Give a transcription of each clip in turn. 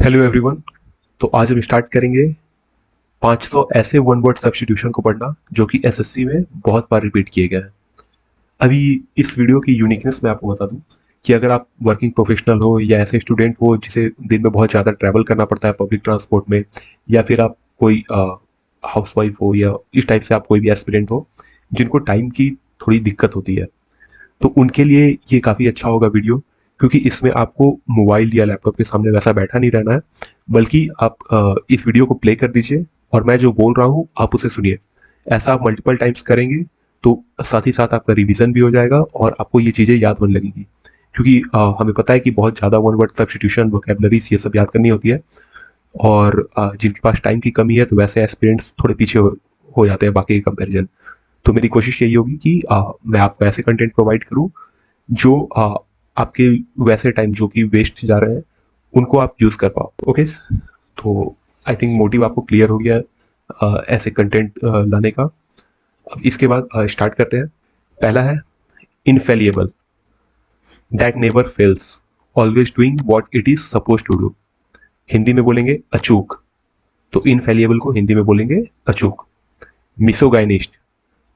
Hello everyone. तो आज हम स्टार्ट करेंगे 500 ऐसे वन वर्ड सब्स्टिट्यूशन को पढ़ना जो कि एसएससी में बहुत बार रिपीट किए गए हैं। अभी इस वीडियो की यूनिकनेस मैं आपको बता दूं कि अगर आप वर्किंग प्रोफेशनल हो या ऐसे स्टूडेंट हो जिसे दिन में बहुत ज़्यादा ट्रैवल करना पड़ता है पब्लिक ट्रांसपोर्ट में, या फिर आप कोई हाउसवाइफ हो या इस टाइप से आप कोई भी एस्पिरेंट हो जिनको टाइम की थोड़ी दिक्कत होती है, तो उनके लिए ये काफ़ी अच्छा होगा वीडियो, क्योंकि इसमें आपको मोबाइल या लैपटॉप के सामने वैसा बैठा नहीं रहना है, बल्कि आप इस वीडियो को प्ले कर दीजिए और मैं जो बोल रहा हूँ आप उसे सुनिए। ऐसा आप मल्टीपल टाइम्स करेंगे तो साथ ही साथ आपका रिवीजन भी हो जाएगा और आपको ये चीज़ें याद होने लगेंगी, क्योंकि हमें पता है कि बहुत ज़्यादा वन वर्ड सब्स्टिट्यूशन वोकेबलरीज ये सब याद करनी होती है, और जिनके पास टाइम की कमी है तो वैसे एस्पिरेंट्स थोड़े पीछे हो जाते हैं बाकी के कंपेरिजन। तो मेरी कोशिश यही होगी कि मैं आपको ऐसे कंटेंट प्रोवाइड करूँ जो आपके वैसे टाइम जो कि वेस्ट जा रहे हैं उनको आप यूज कर पाओ। ओके, तो आई थिंक मोटिव आपको क्लियर हो गया है ऐसे कंटेंट लाने का। अब इसके बाद स्टार्ट करते हैं। पहला है infallible, that never fails, always doing what it is suppose to do. Hindi में बोलेंगे अचूक, तो इनफेलिएबल को हिंदी में बोलेंगे अचूक। Misogynist,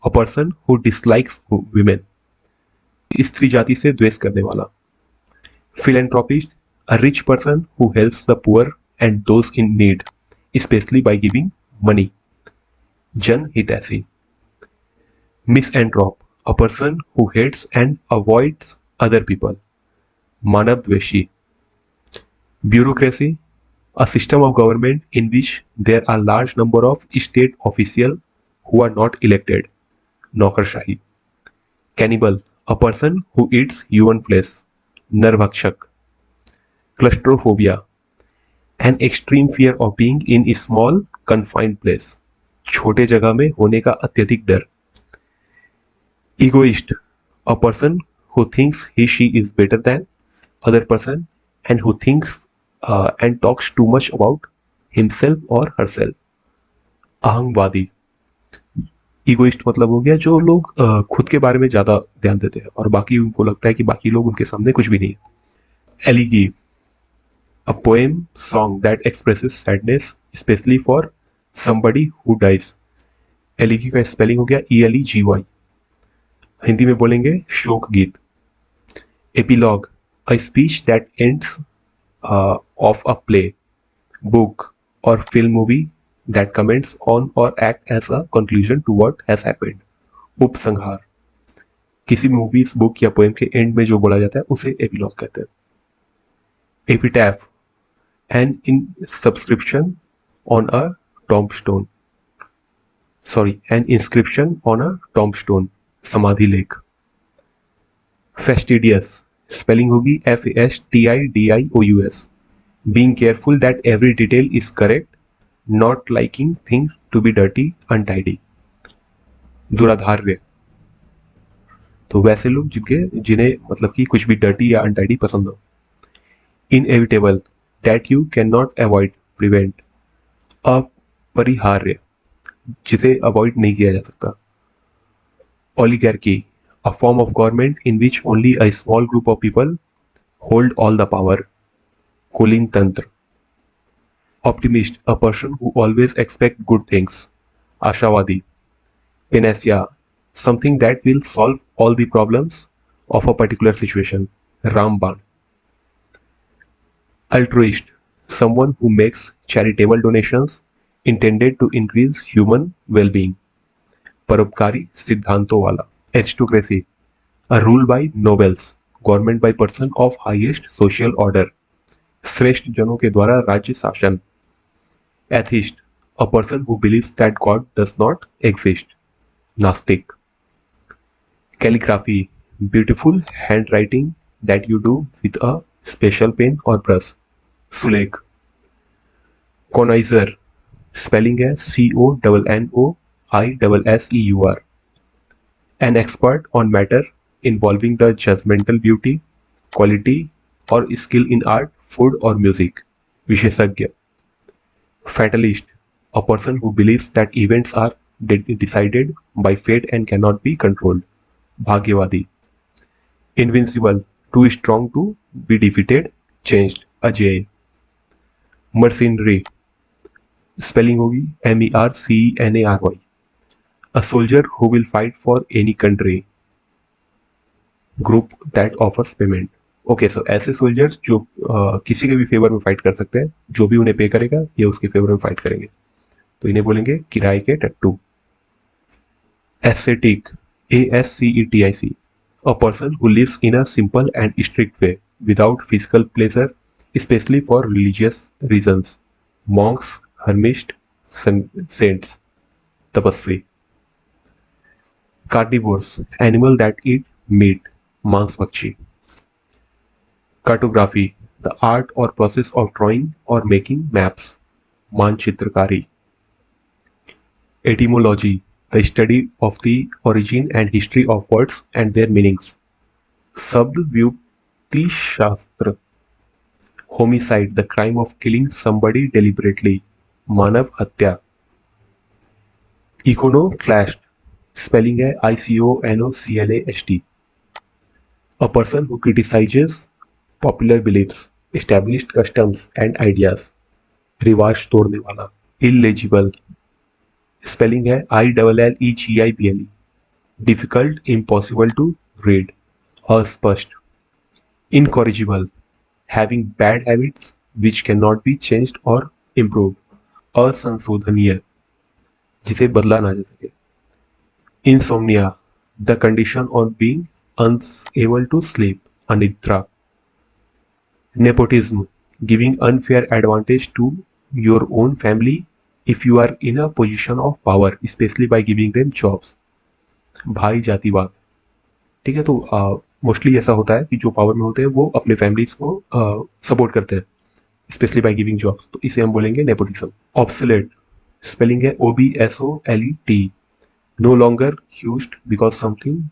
a person who dislikes women, स्त्री जाति से द्वेष करने वाला। Philanthropist, a rich person who helps the poor and those in need, especially by giving money. Jan Hitasi. Misanthrope, a person who hates and avoids other people. Manav Dveshi. Bureaucracy, a system of government in which there are large number of state officials who are not elected. Naukarshahi. Cannibal, a person who eats human flesh. Narvakshak. Claustrophobia, an extreme fear of being in a small confined place, छोटे जगह में होने का अत्यधिक डर। Egoist, a person who thinks he she is better than other person and who thinks and talks too much about himself or herself. अहंगवादी, egoist मतलब हो गया जो लोग खुद के बारे में ज्यादा ध्यान देते हैं और बाकी उनको लगता है कि बाकी लोग उनके सामने कुछ भी नहीं है। एलिगी, a poem song that expresses sadness especially for somebody who dies। एलिगी का स्पेलिंग हो गया ELEGY। हिंदी में बोलेंगे शोक गीत। Epilogue, a speech that ends of a play, book और film movie that comments on और act as a conclusion to what has happened. उपसंहार, किसी मूवीज बुक या पोएम के एंड में जो बोला जाता है उसे एपिलॉग कहते हैं। Epitaph, an in subscription on a tombstone, sorry an inscription on a tombstone, समाधि लेख। फेस्टिडियस, स्पेलिंग होगी FASTIDIOUS, being careful that every detail is correct, not liking things to be dirty untidy. दुराधार्य, तो वैसे लोग जिन्हें मतलब कि कुछ भी डर्टी या अनटाइडी पसंद हो। Inevitable, that you can not avoid, prevent. अपरिहार्य, जिसे अवॉइड नहीं किया जा सकता। Oligarchy, a form of government in which only a small group of people hold all the power. Cooling Tantra. Optimist, a person who always expects good things. Ashavadi. Panacea, something that will solve all the problems of a particular situation. Ramban. Altruist, someone who makes charitable donations intended to increase human well-being. परोपकारी सिद्धांतों वाला। Aristocracy, a rule by nobles, government by person of highest social order, श्रेष्ठ जनों के द्वारा राज्य शासन। Atheist, a person who believes that God does not exist, नास्तिक। Calligraphy, beautiful handwriting that you do with a special pen or brush, सुलेख। Connoisseur, spelling है CONNOISSEUR, an expert on matter involving the judgmental beauty, quality or skill in art, food or music, विशेषज्ञ। Fatalist, a person who believes that events are decided by fate and cannot be controlled, भाग्यवादी। Invincible, too strong to be defeated, changed, अजेय। Mercenary spelling होगी MERCENARY, a soldier who will fight for any country, group that offers payment. Okay, so ऐसे soldiers जो किसी के भी favour में fight कर सकते हैं, जो भी उन्हें पे करेगा ये उसके फेवर में फाइट करेंगे, तो इन्हें बोलेंगे किराए के टट्टू। Aesthetic ASCETIC, a person who lives in a simple and strict way without physical pleasure, especially for religious reasons, monks, hermits, saints, tapasvi। Carnivores, animal that eat meat, मांस भक्षी। Cartography, the art or process of drawing or making maps, मानचित्रकारी। Etymology, the study of the origin and history of words and their meanings, शब्द व्युत्ति शास्त्र। Homicide, the crime of killing somebody deliberately, मानव हत्या। Iconoclast, spelling है ICONOCLAST, a person who criticizes popular beliefs, established customs and ideas, रिवाज तोड़ने वाला। Illegible, spelling है ILLEGIBLE, difficult, impossible to read, अस्पष्ट। Incorrigible, having bad habits which cannot be changed or improved, असंशोधनीय, जिसे बदला ना जा सके। Insomnia, the condition of being unable to sleep, अनिद्रा। Nepotism, giving unfair advantage to your own family if you are in a position of power, especially by giving them jobs, भाई जातिवाद। ठीक है, तो मोस्टली ऐसा होता है कि जो पावर में होते हैं वो अपने फैमिलीज को सपोर्ट करते हैं, स्पेशली बाय गिविंग जॉब्स, तो इसे हम बोलेंगे नेपोटिज्म। ऑब्सोलेट, स्पेलिंग है OBSOLET, no longer used because something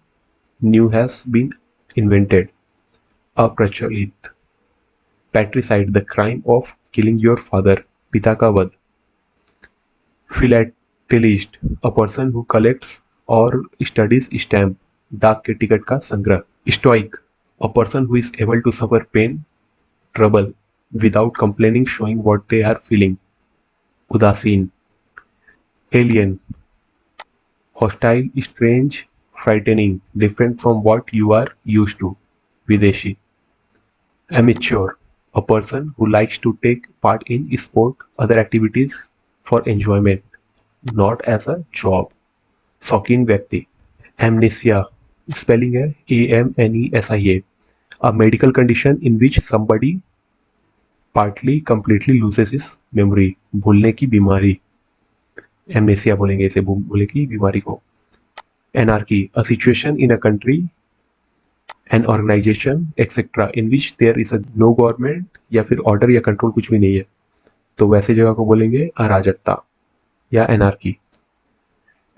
new has been invented, अप्रचलित। Patricide, the crime of killing your father, पिता का वध। Philatelist, a person who collects और स्टडीज स्टैम्प, डाक के टिकट का संग्रह। Stoic, a person who is able to suffer pain, trouble without complaining, showing what they are feeling, उदासीन। Alien, hostile, strange, frightening, different from what you are used to, विदेशी। Amateur, a person who likes to take part in sport, other activities for enjoyment, not as a job, शौकीन व्यक्ति। Amnesia, spelling है AMNESIA, a medical condition in which somebody partly completely loses his memory, भूलने की बीमारी। Amnesia बोलेंगे इसे, भूलने की बीमारी को। Anarchy, a situation in a country, an organization etc in which there is a no government या फिर ऑर्डर या कंट्रोल कुछ भी नहीं है, तो वैसे जगह को बोलेंगे अराजकता या anarchy.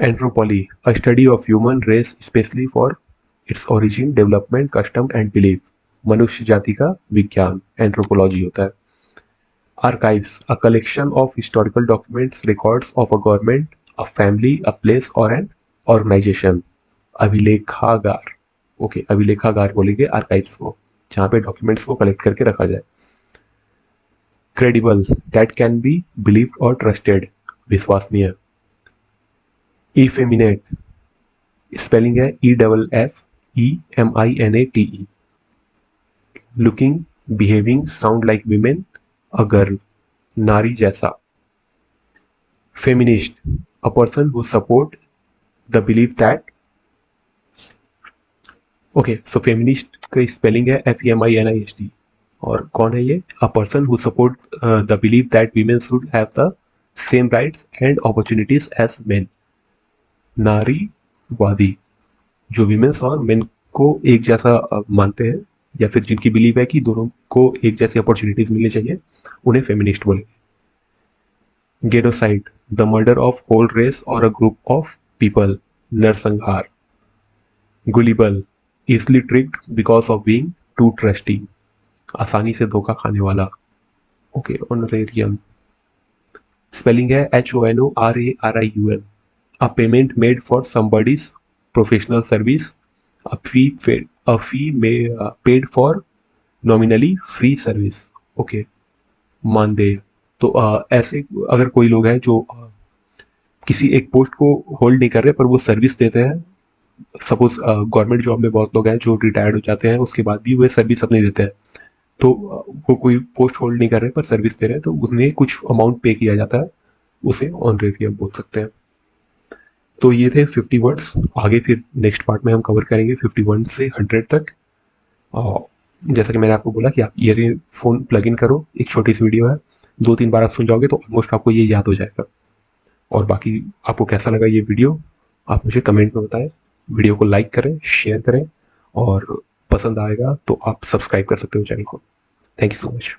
Anthropology, a study of human race specially for its origin, development, custom and belief, मनुष्य जाति का विज्ञान, एंथ्रोपोलॉजी होता है। Archives, a collection of historical documents, records of a government, a family, a place और एन ऑर्गेनाइजेशन, अभिलेखागार। Okay, अभिलेखागार बोलेंगे आर्काइव्स को, जहाँ पे डॉक्यूमेंट्स को कलेक्ट करके रखा जाए। Credible, that can be believed और ट्रस्टेड, विश्वसनीय। इफेमिनेट, स्पेलिंग है EFFEMINATE, looking, behaving, sound like women, a girl, नारी जैसा। Feminist, a person who support the believe that, okay, so feminist का स्पेलिंग है FEMINIST, और कौन है ये? A person who support the believe that women should have the same rights and opportunities as men, नारीवादी, जो वीमेन्स और main को एक जैसा मानते हैं, या फिर जिनकी बिलीव है कि दोनों को एक जैसी अपॉर्चुनिटीज मिलनी चाहिए, उन्हें फेमिनिस्ट बोले। Genocide, the murder of whole race और अ ग्रुप ऑफ पीपल, नरसंहार। Gullible, easily tricked because of being too trusty, आसानी से धोखा खाने वाला। ओके, ऑनरेरियम, स्पेलिंग है HONORARIUM, a payment made for somebody's professional service, a fee paid for nominally free service, okay, मानदेय। तो ऐसे अगर कोई लोग हैं जो किसी एक पोस्ट को होल्ड नहीं कर रहे पर वो सर्विस देते हैं, सपोज गवर्नमेंट जॉब में बहुत लोग हैं जो रिटायर्ड हो जाते हैं उसके बाद भी वो सर्विस अपनी देते हैं, तो वो कोई पोस्ट होल्ड नहीं कर रहे पर सर्विस दे रहे हैं, तो उन्हें कुछ अमाउंट पे किया जाता है, उसे ऑनरेरी हम बोल सकते हैं। तो ये थे 50 वर्ड्स। आगे फिर नेक्स्ट पार्ट में हम कवर करेंगे 51 से 100 तक। और जैसा कि मैंने आपको बोला कि आप ईयरफोन प्लग इन करो, एक छोटी सी वीडियो है, 2-3 बार आप सुन जाओगे तो ऑलमोस्ट आपको ये याद हो जाएगा। और बाकी आपको कैसा लगा ये वीडियो आप मुझे कमेंट में बताएं। वीडियो को लाइक करें, शेयर करें, और पसंद आएगा तो आप सब्सक्राइब कर सकते हो चैनल को। Thank you so much.